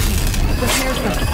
working. Repairs them.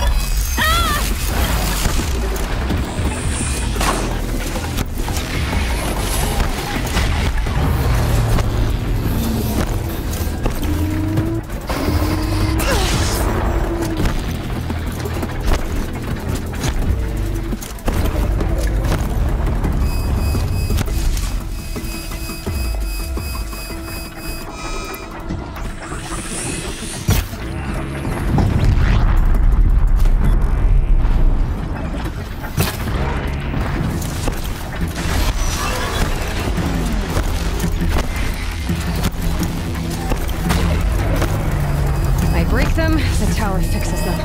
The tower fixes them.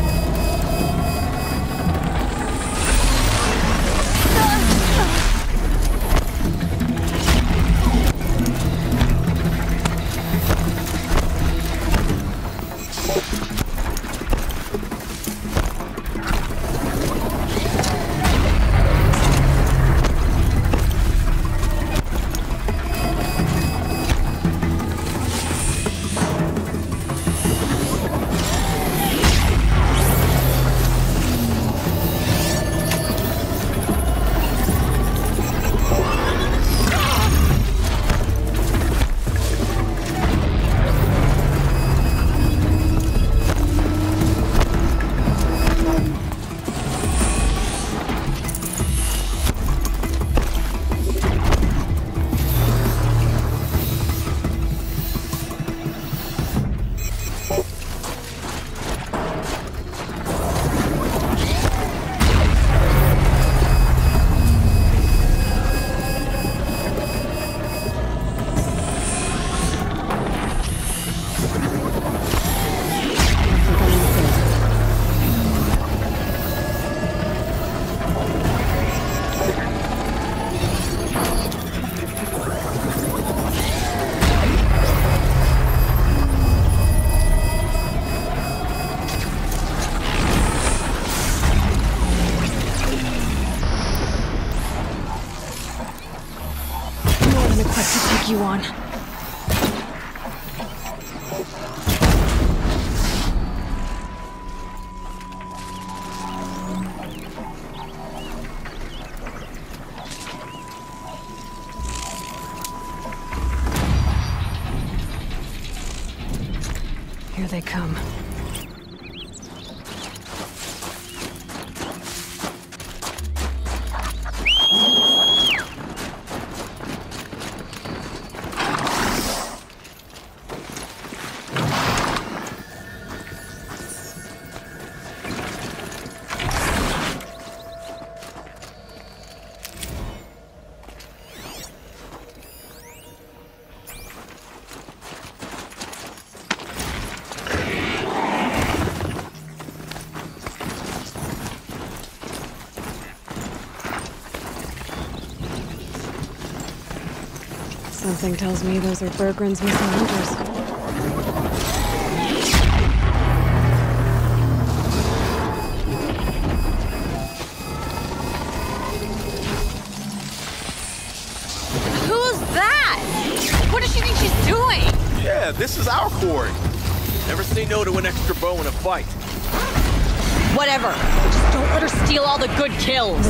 You on. Here they come. Something tells me those are Bergren's missing hunters. Who's that? What does she think she's doing? Yeah, this is our quarry. Never say no to an extra bow in a fight. Whatever. Just don't let her steal all the good kills.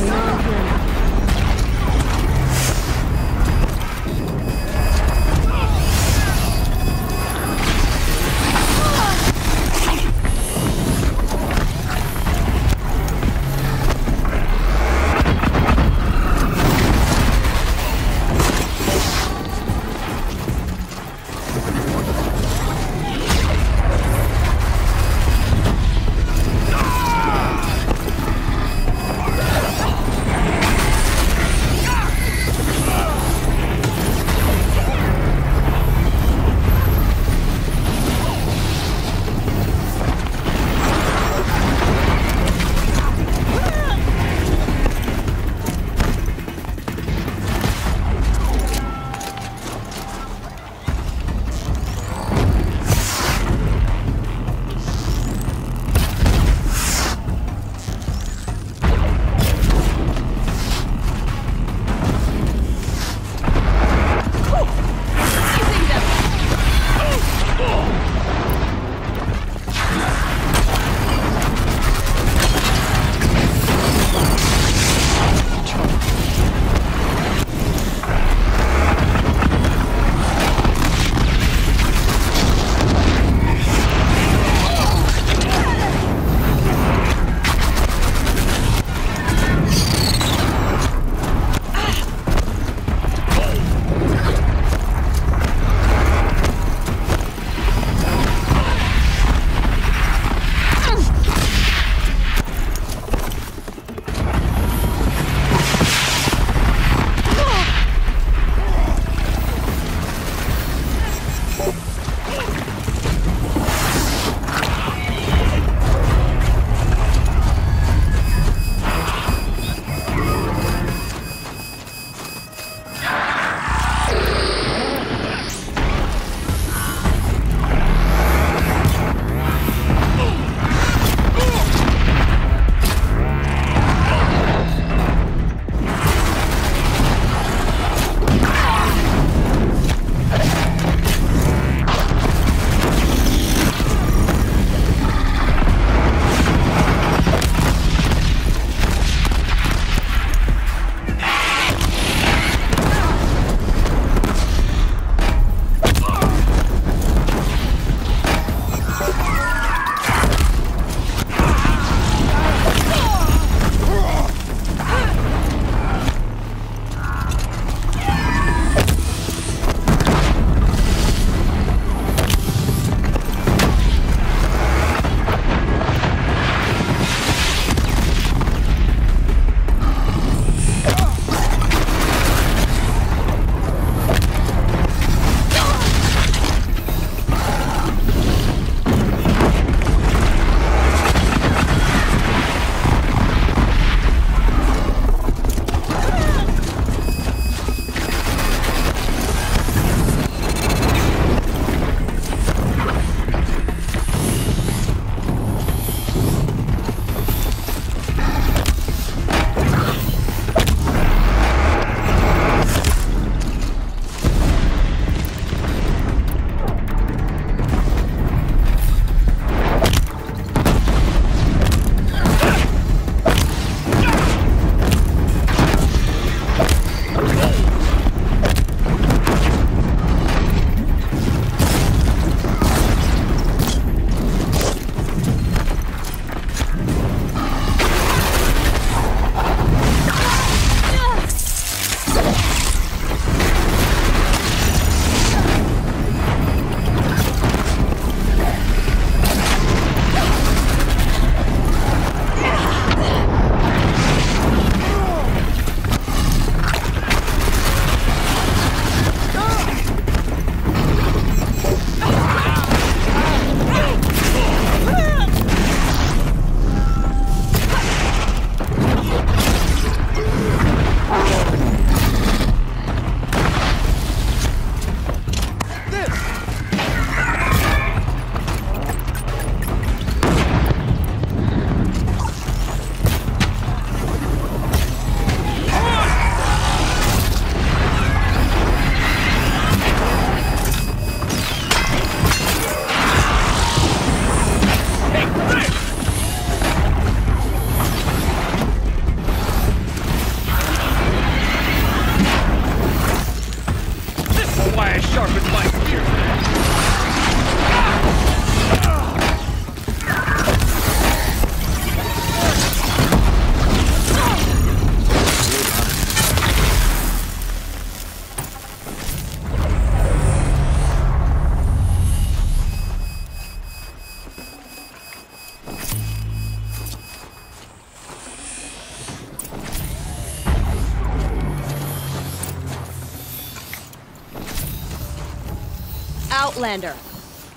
Outlander.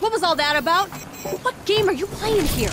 What was all that about? What game are you playing here?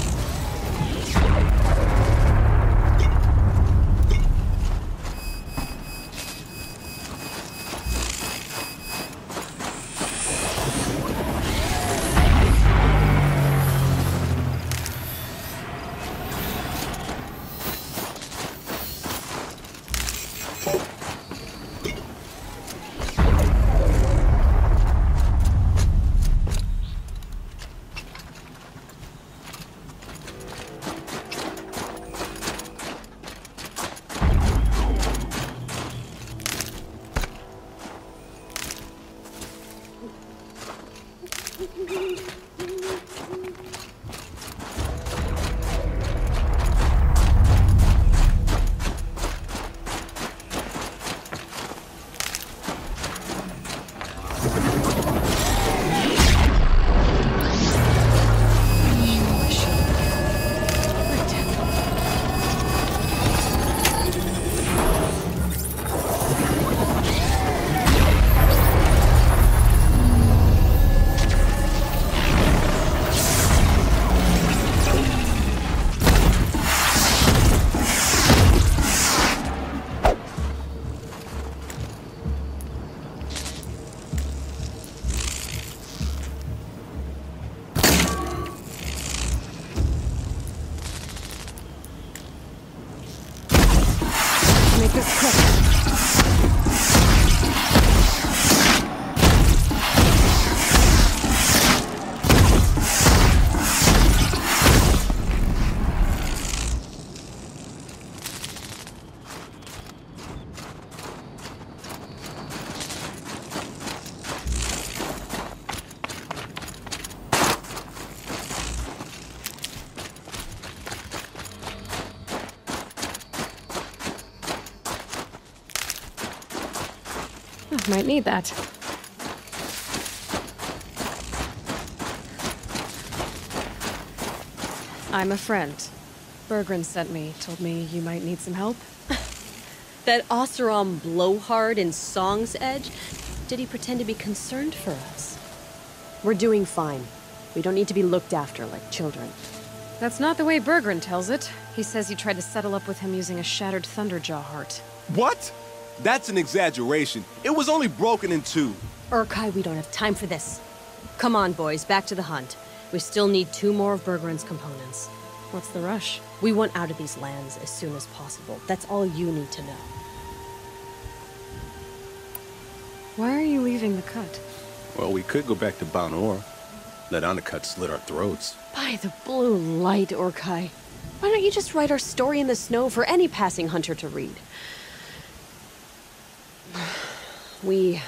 Make this quick. Might need that. I'm a friend. Bergren sent me, told me you might need some help. That Oseram blowhard in Song's Edge? Did he pretend to be concerned for us? We're doing fine. We don't need to be looked after like children. That's not the way Bergren tells it. He says you tried to settle up with him using a shattered Thunderjaw heart. What? That's an exaggeration. It was only broken in two. Urkai, we don't have time for this. Come on, boys, back to the hunt. We still need 2 more of Bergren's components. What's the rush? We want out of these lands as soon as possible. That's all you need to know. Why are you leaving the cut? Well, we could go back to Banor. Let Anacut slit our throats. By the blue light, Urkai. Why don't you just write our story in the snow for any passing hunter to read? We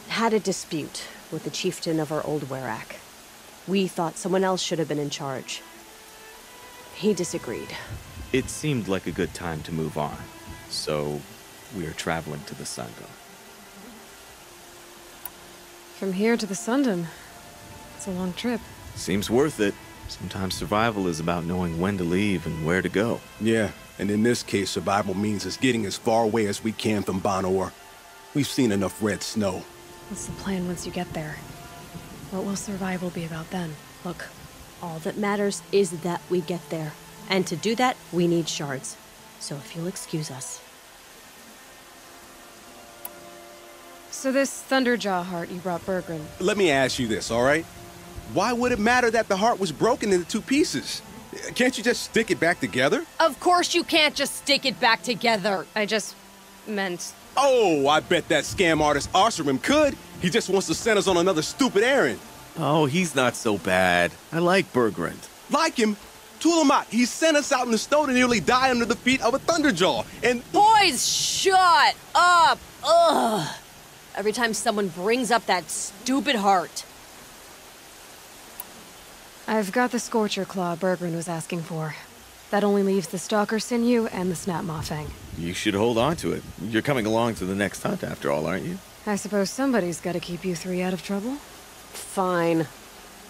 had a dispute with the chieftain of our old Werak. We thought someone else should have been in charge. He disagreed. It seemed like a good time to move on, so we are traveling to the Sundom. From here to the Sundom. It's a long trip. Seems worth it. Sometimes survival is about knowing when to leave and where to go. Yeah, and in this case, survival means us getting as far away as we can from Banor. We've seen enough red snow. What's the plan once you get there? What will survival be about then? Look, all that matters is that we get there. And to do that, we need shards. So if you'll excuse us. So this Thunderjaw heart you brought Bergren. Let me ask you this, all right? Why would it matter that the heart was broken into 2 pieces? Can't you just stick it back together? Of course you can't just stick it back together. I just meant... Oh, I bet that scam artist Oseram could. He just wants to send us on another stupid errand. Oh, he's not so bad. I like Bergrand. Like him? Tulamat, he sent us out in the snow to nearly die under the feet of a Thunderjaw, and... Boys, shut up! Ugh! Every time someone brings up that stupid heart. I've got the Scorcher Claw Bergren was asking for. That only leaves the Stalker Sinew and the Snap Maw Fang. You should hold on to it. You're coming along to the next hunt after all, aren't you? I suppose somebody's got to keep you 3 out of trouble. Fine.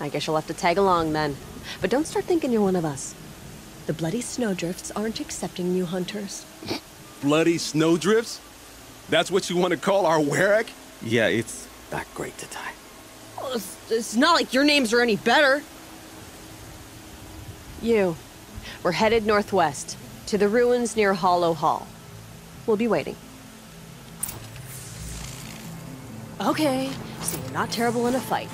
I guess you'll have to tag along then. But don't start thinking you're one of us. The Bloody Snowdrifts aren't accepting new hunters. Bloody snowdrifts? That's what you want to call our Werak? Yeah, it's not great to die. It's not like your names are any better. We're headed northwest, to the ruins near Hollow Hall. We'll be waiting. Okay, so you're not terrible in a fight.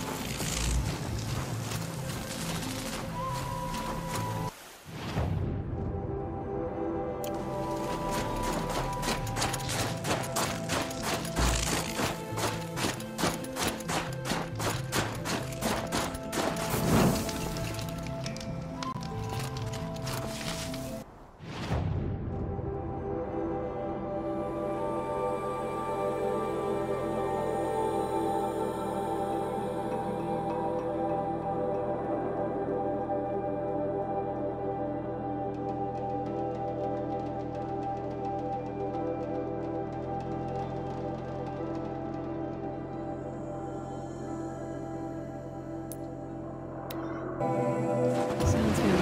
Sounds good.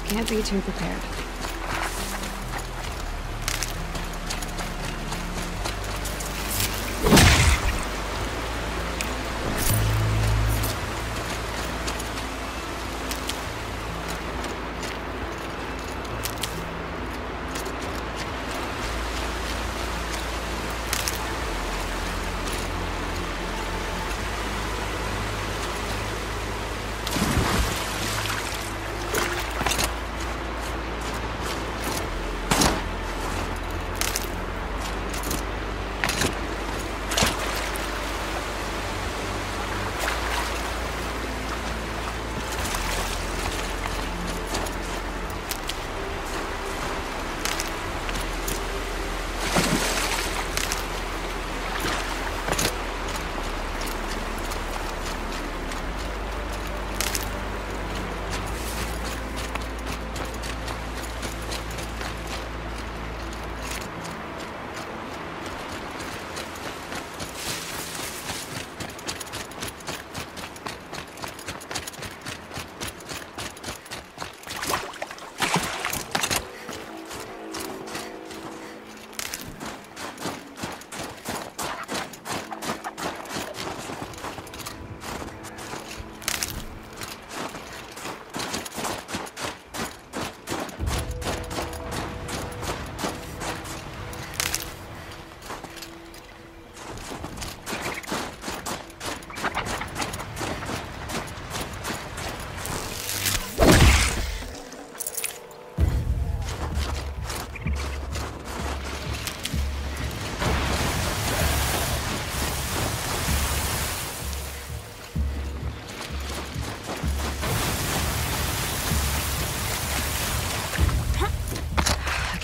Can't be too prepared.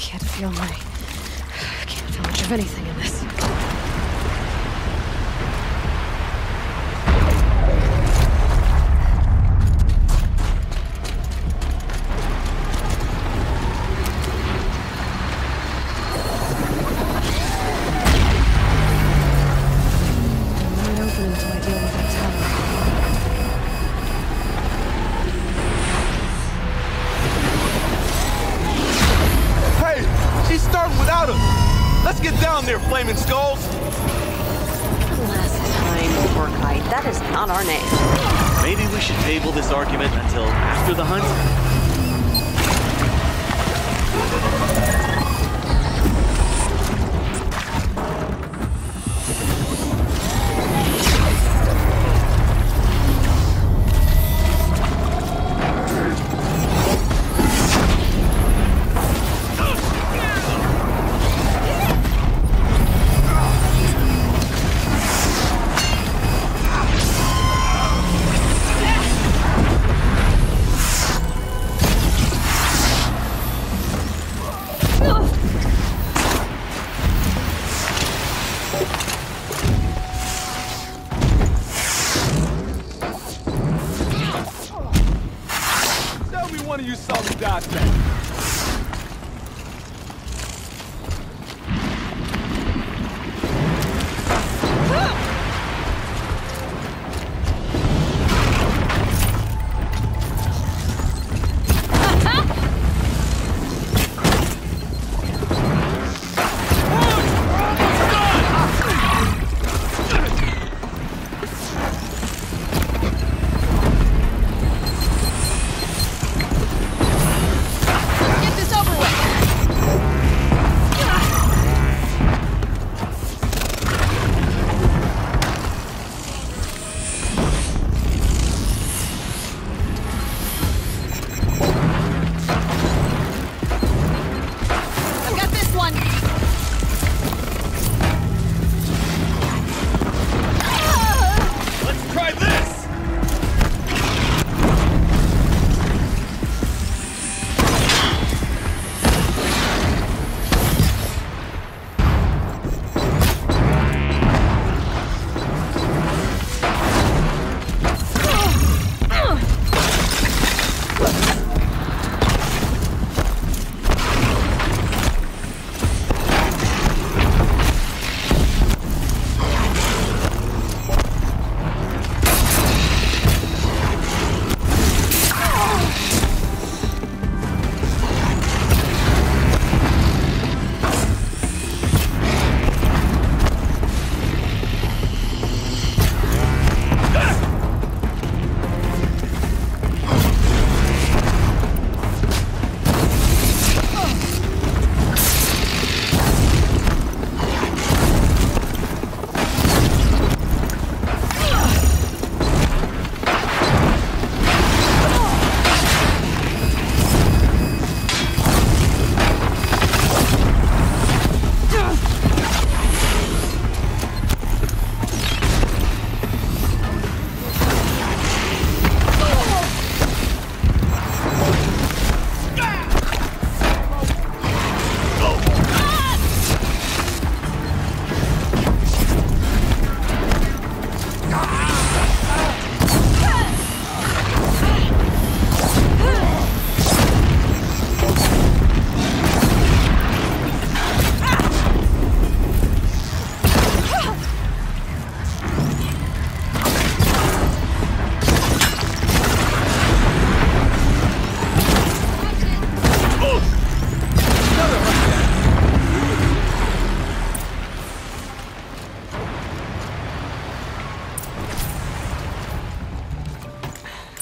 Can't feel much of anything in this. Flaming Skulls? Last time, Orkai, that is not our name. Maybe we should table this argument until after the hunt? One of you saw me dodge that.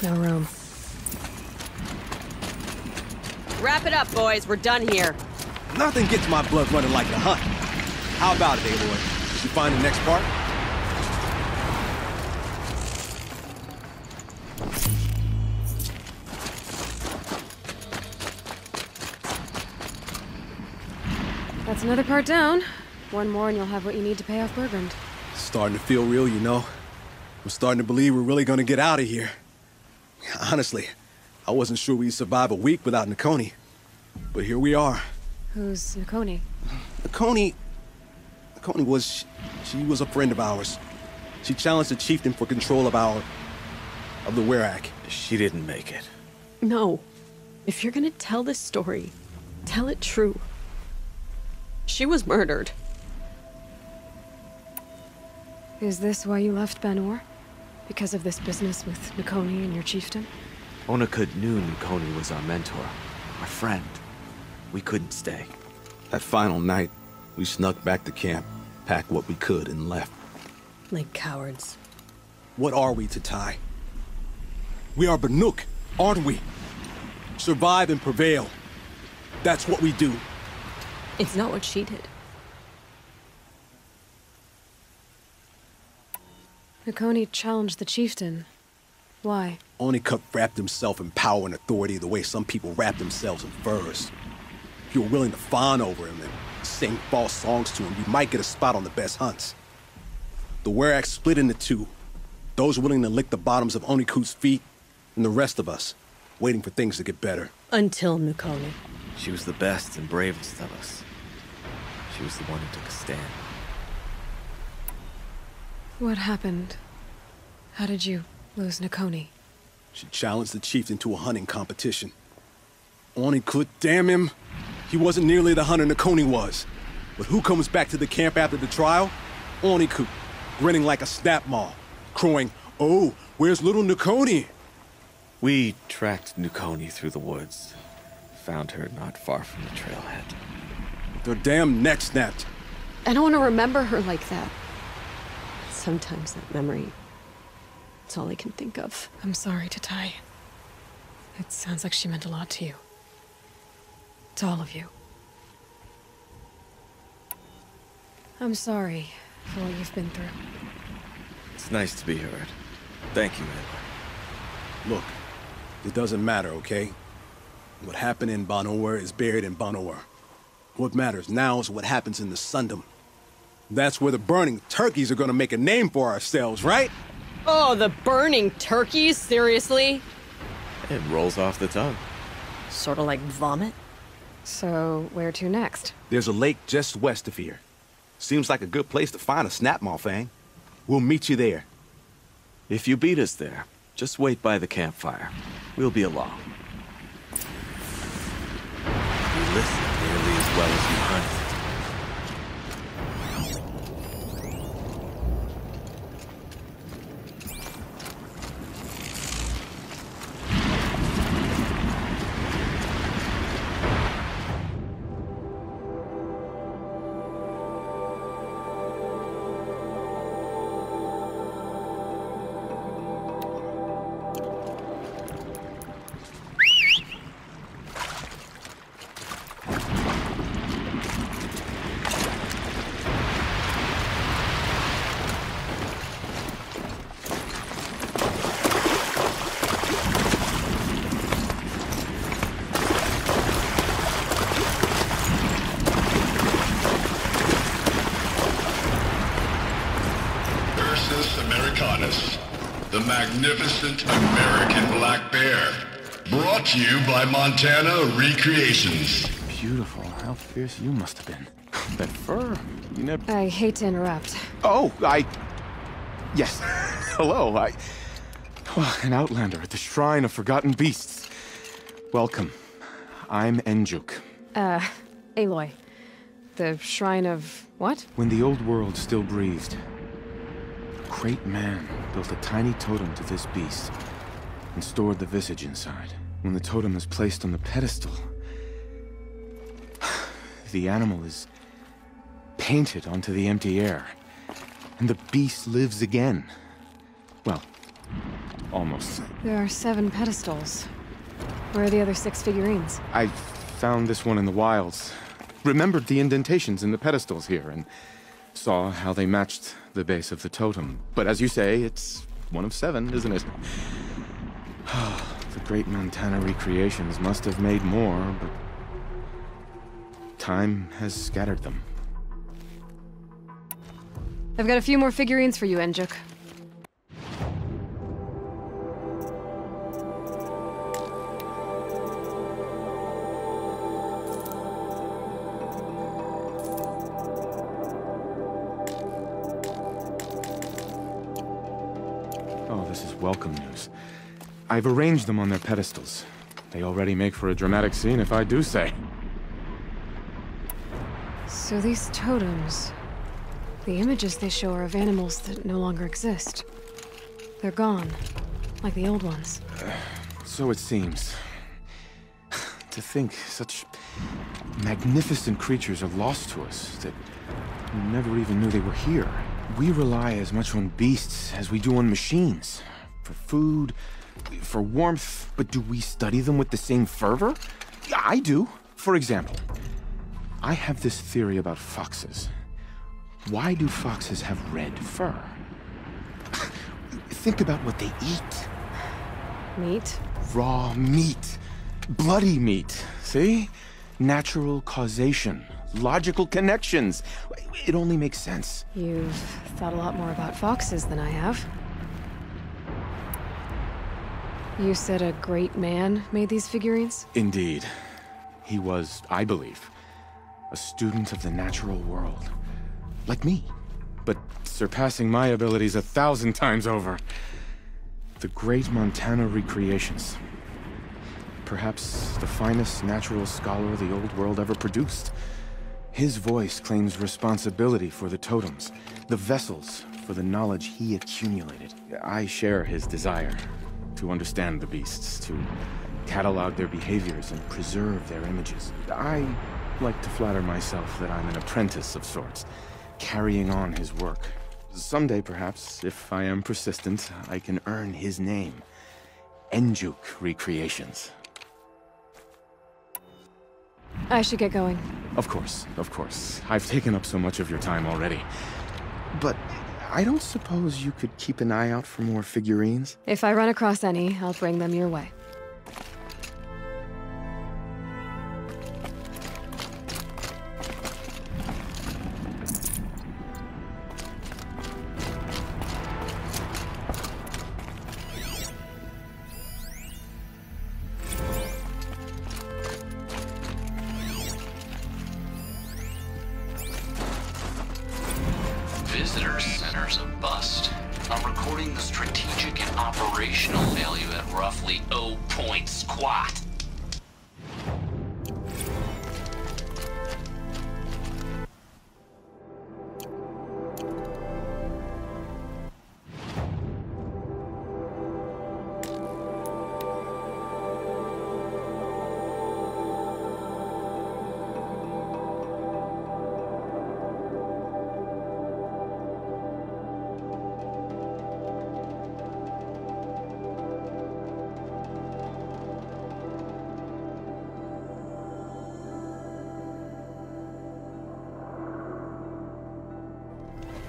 No room. Wrap it up, boys. We're done here. Nothing gets my blood running like the hunt. How about it, Aloy? Did you find the next part? That's another part down. One more and you'll have what you need to pay off Bergrund. It's starting to feel real, you know. I'm starting to believe we're really gonna get out of here. Honestly, I wasn't sure we'd survive a week without Nakoni. But here we are. Who's Nakoni? Nakoni was... She was a friend of ours. She challenged the chieftain for control of the Werak. She didn't make it. No. If you're gonna tell this story, tell it true. She was murdered. Is this why you left Banor? Because of this business with Nakoni and your chieftain? Onakut knew Nakoni was our mentor, our friend. We couldn't stay. That final night, we snuck back to camp, packed what we could, and left. Like cowards. What are we to Ty? We are Banuk, aren't we? Survive and prevail. That's what we do. It's not what she did. Nakoni challenged the chieftain. Why? Onakut wrapped himself in power and authority the way some people wrap themselves in furs. If you were willing to fawn over him and sing false songs to him, you might get a spot on the best hunts. The Werak split into two. Those willing to lick the bottoms of Onakut's feet, and the rest of us, waiting for things to get better. Until Nakoni. She was the best and bravest of us. She was the one who took a stand. What happened? How did you lose Nakoni? She challenged the chieftain to a hunting competition. Onakut, damn him! He wasn't nearly the hunter Nakoni was. But who comes back to the camp after the trial? Onakut, grinning like a snap maw, crowing, "Oh, where's little Nakoni?" We tracked Nakoni through the woods. Found her not far from the trailhead. Their damn neck snapped. I don't want to remember her like that. Sometimes that memory... it's all I can think of. I'm sorry, Tatai. It sounds like she meant a lot to you. To all of you. I'm sorry for what you've been through. It's nice to be heard. Thank you, Aloy. Look, it doesn't matter, okay? What happened in Banor is buried in Banor. What matters now is what happens in the Sundom. That's where the burning turkeys are gonna make a name for ourselves, right? Oh, the burning turkeys? Seriously? It rolls off the tongue. Sort of like vomit? So, where to next? There's a lake just west of here. Seems like a good place to find a snapmaw fang. We'll meet you there. If you beat us there, just wait by the campfire. We'll be along. You listen nearly as well as you hunt. Americanus, the magnificent American black bear. Brought to you by Montana Recreations. Beautiful. How fierce you must have been. That fur, you never... I hate to interrupt. Oh, Yes. Hello, Well, an outlander at the Shrine of Forgotten Beasts. Welcome. I'm Enjuk. Aloy. The Shrine of... what? When the old world still breathed, a great man built a tiny totem to this beast and stored the visage inside. When the totem is placed on the pedestal, the animal is painted onto the empty air, and the beast lives again. Well, almost. There are 7 pedestals. Where are the other 6 figurines? I found this one in the wilds. Remembered the indentations in the pedestals here, and saw how they matched the base of the totem. But as you say, it's one of 7, isn't it? The great Montana Recreations must have made more, but time has scattered them. I've got a few more figurines for you, Enjuk. this is welcome news. I've arranged them on their pedestals. They already make for a dramatic scene, if I do say. So these totems... the images they show are of animals that no longer exist. They're gone, like the old ones. So it seems. To think such magnificent creatures are lost to us, that we never even knew they were here. We rely as much on beasts as we do on machines. For food, for warmth, but do we study them with the same fervor? Yeah, I do. For example, I have this theory about foxes. Why do foxes have red fur? Think about what they eat. Meat? Raw meat. Bloody meat. See? Natural causation. Logical connections. It only makes sense. You've thought a lot more about foxes than I have. You said a great man made these figurines? Indeed. He was, I believe, a student of the natural world. Like me. But surpassing my abilities 1,000 times over. The great Montana recreations. Perhaps the finest natural scholar the old world ever produced. His voice claims responsibility for the totems, the vessels for the knowledge he accumulated. I share his desire to understand the beasts, to catalog their behaviors and preserve their images. I like to flatter myself that I'm an apprentice of sorts, carrying on his work. Someday, perhaps, if I am persistent, I can earn his name. Enjuk Recreations. I should get going. Of course, of course. I've taken up so much of your time already. But I don't suppose you could keep an eye out for more figurines? If I run across any, I'll bring them your way. Visitor centers a bust. I'm recording the strategic and operational value at roughly 0 point squat.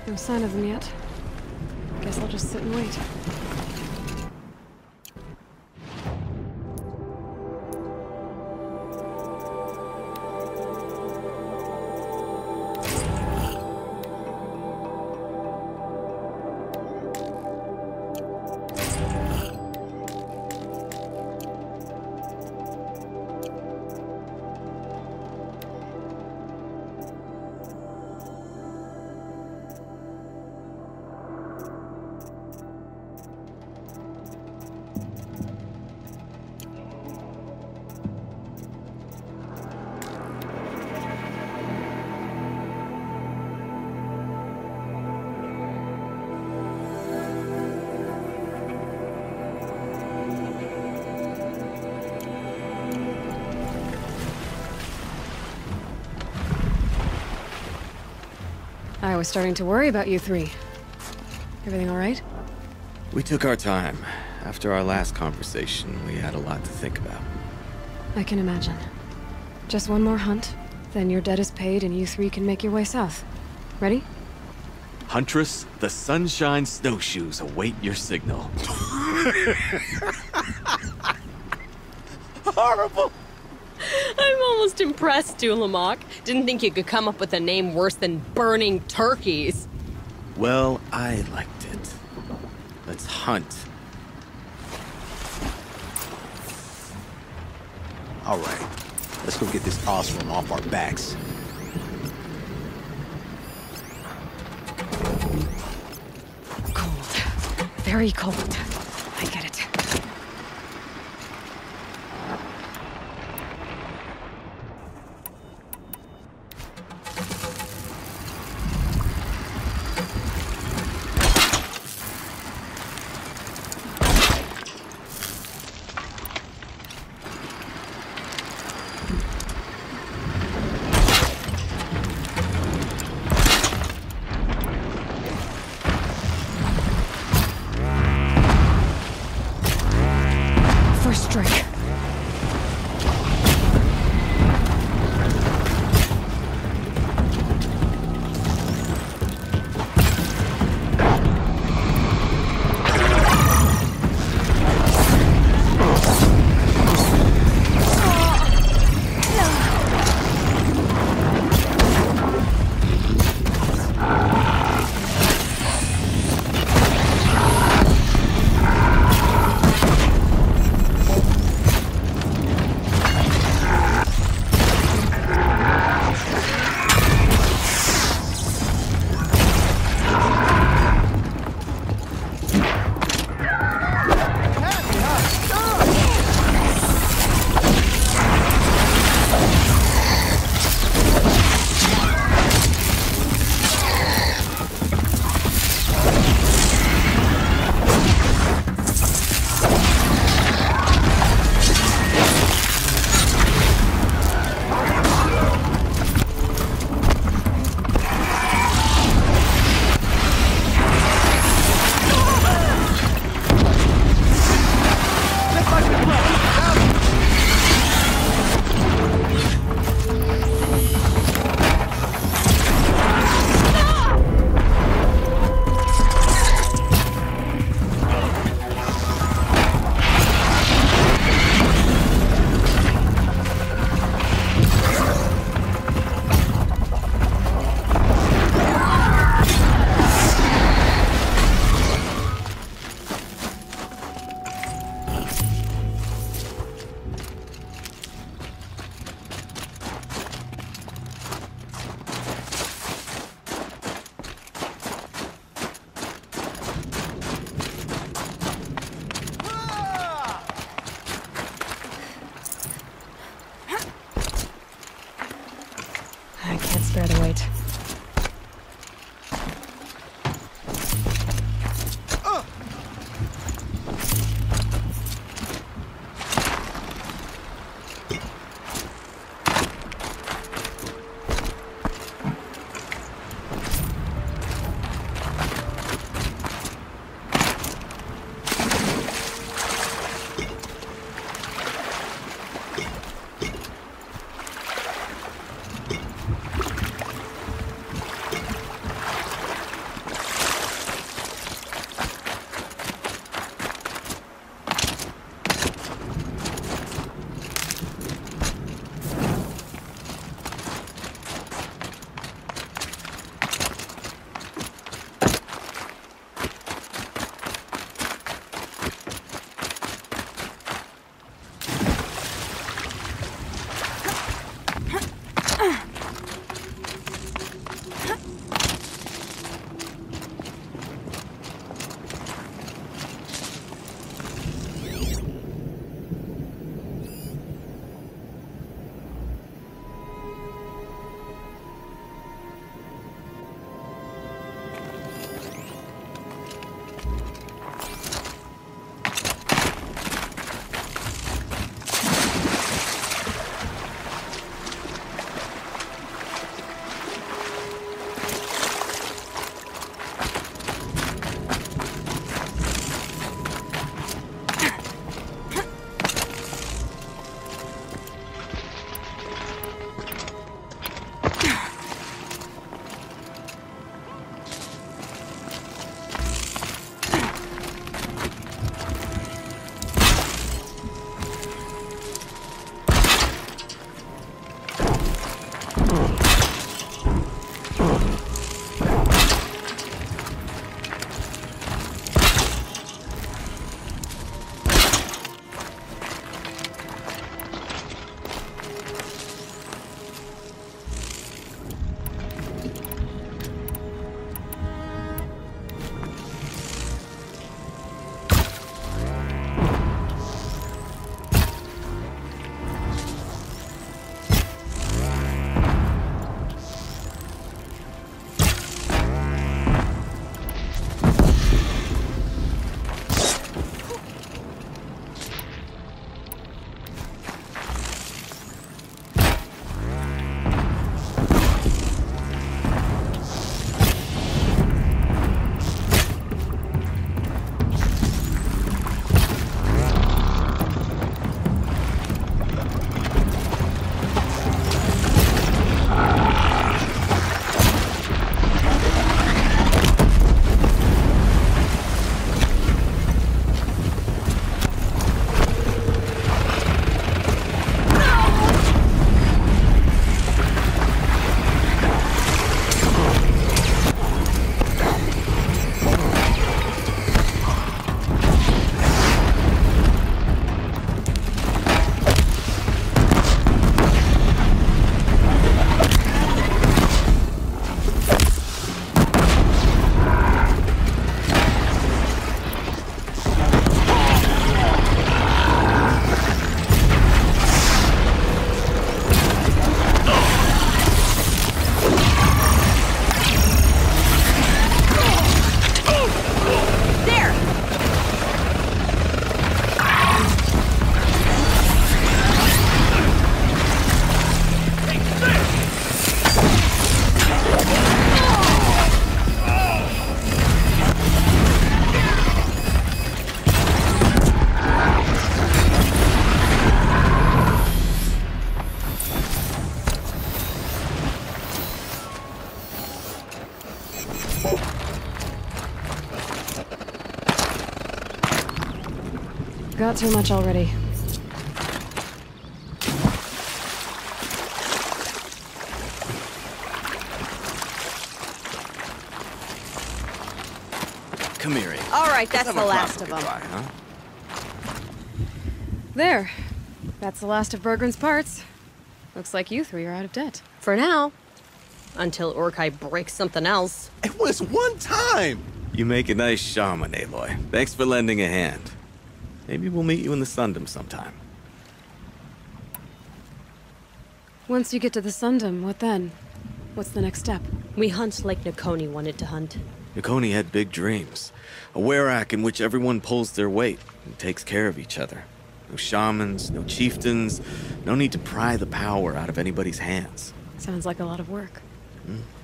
No sign of them yet. Guess I'll just sit and wait. I was starting to worry about you three. Everything all right? We took our time. After our last conversation, we had a lot to think about. I can imagine. Just one more hunt, then your debt is paid and you three can make your way south. Ready? Huntress, the Sunshine Snowshoes await your signal. Horrible! I'm almost impressed, Dulamok. Didn't think you could come up with a name worse than Burning Turkeys. Well, I liked it. Let's hunt. All right, let's go get this Osram off our backs. Cold. very cold. I get it. First strike. I can't spare the weight. Got too much already. Come here, Amy. All right, that's Let's have the a last proper of them. goodbye, huh? There. That's the last of Bergren's parts. Looks like you three are out of debt. For now. Until Urkai breaks something else. It was one time! You make a nice shaman, Aloy. Thanks for lending a hand. Maybe we'll meet you in the Sundom sometime. Once you get to the Sundom, what then? What's the next step? We hunt like Nakoni wanted to hunt. Nakoni had big dreams. A werak in which everyone pulls their weight and takes care of each other. No shamans, no chieftains, no need to pry the power out of anybody's hands. Sounds like a lot of work.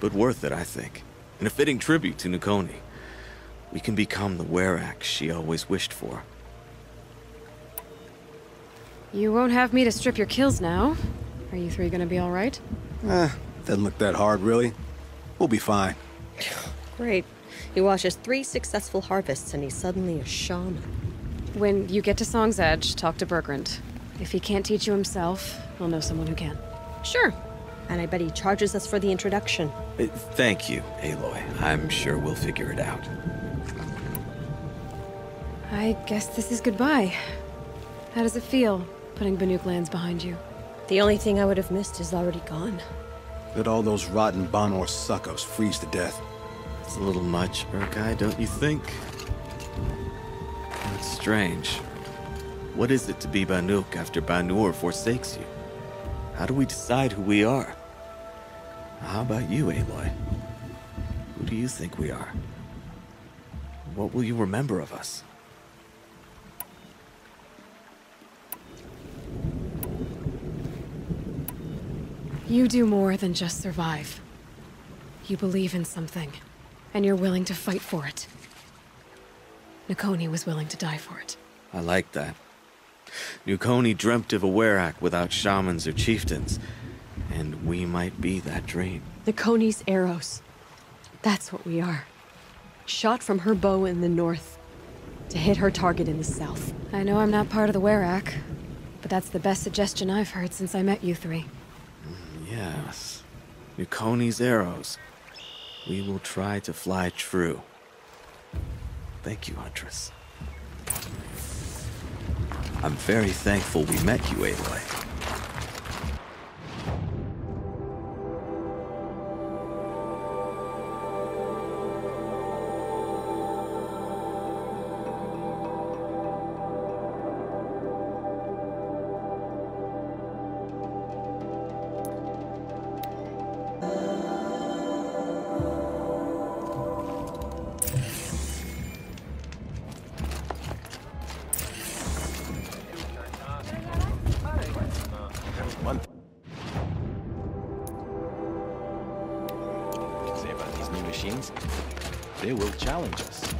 But worth it, I think. And a fitting tribute to Nakoni. We can become the werak she always wished for. You won't have me to strip your kills now. Are you three gonna be all right? Doesn't look that hard, really. We'll be fine. Great. He watches 3 successful harvests and he's suddenly a shaman. When you get to Song's Edge, talk to Bergrand. If he can't teach you himself, we'll know someone who can. Sure. And I bet he charges us for the introduction. Thank you, Aloy. I'm sure we'll figure it out. I guess this is goodbye. How does it feel, putting Banuk lands behind you? The only thing I would have missed is already gone. Let all those rotten Banor suckos freeze to death. It's a little much, Urkai, don't you think? It's strange. What is it to be Banuk after Banur forsakes you? How do we decide who we are? How about you, Aloy? Who do you think we are? What will you remember of us? You do more than just survive. You believe in something, and you're willing to fight for it. Nakoni was willing to die for it. I like that. Nakoni dreamt of a werak without shamans or chieftains, and we might be that dream. Nakoni's arrows. That's what we are. Shot from her bow in the north, to hit her target in the south. I know I'm not part of the werak, but that's the best suggestion I've heard since I met you three. Yes. Nakoni's arrows. We will try to fly true. Thank you, Huntress. I'm very thankful we met you, Aloy. Say about these new machines, they will challenge us.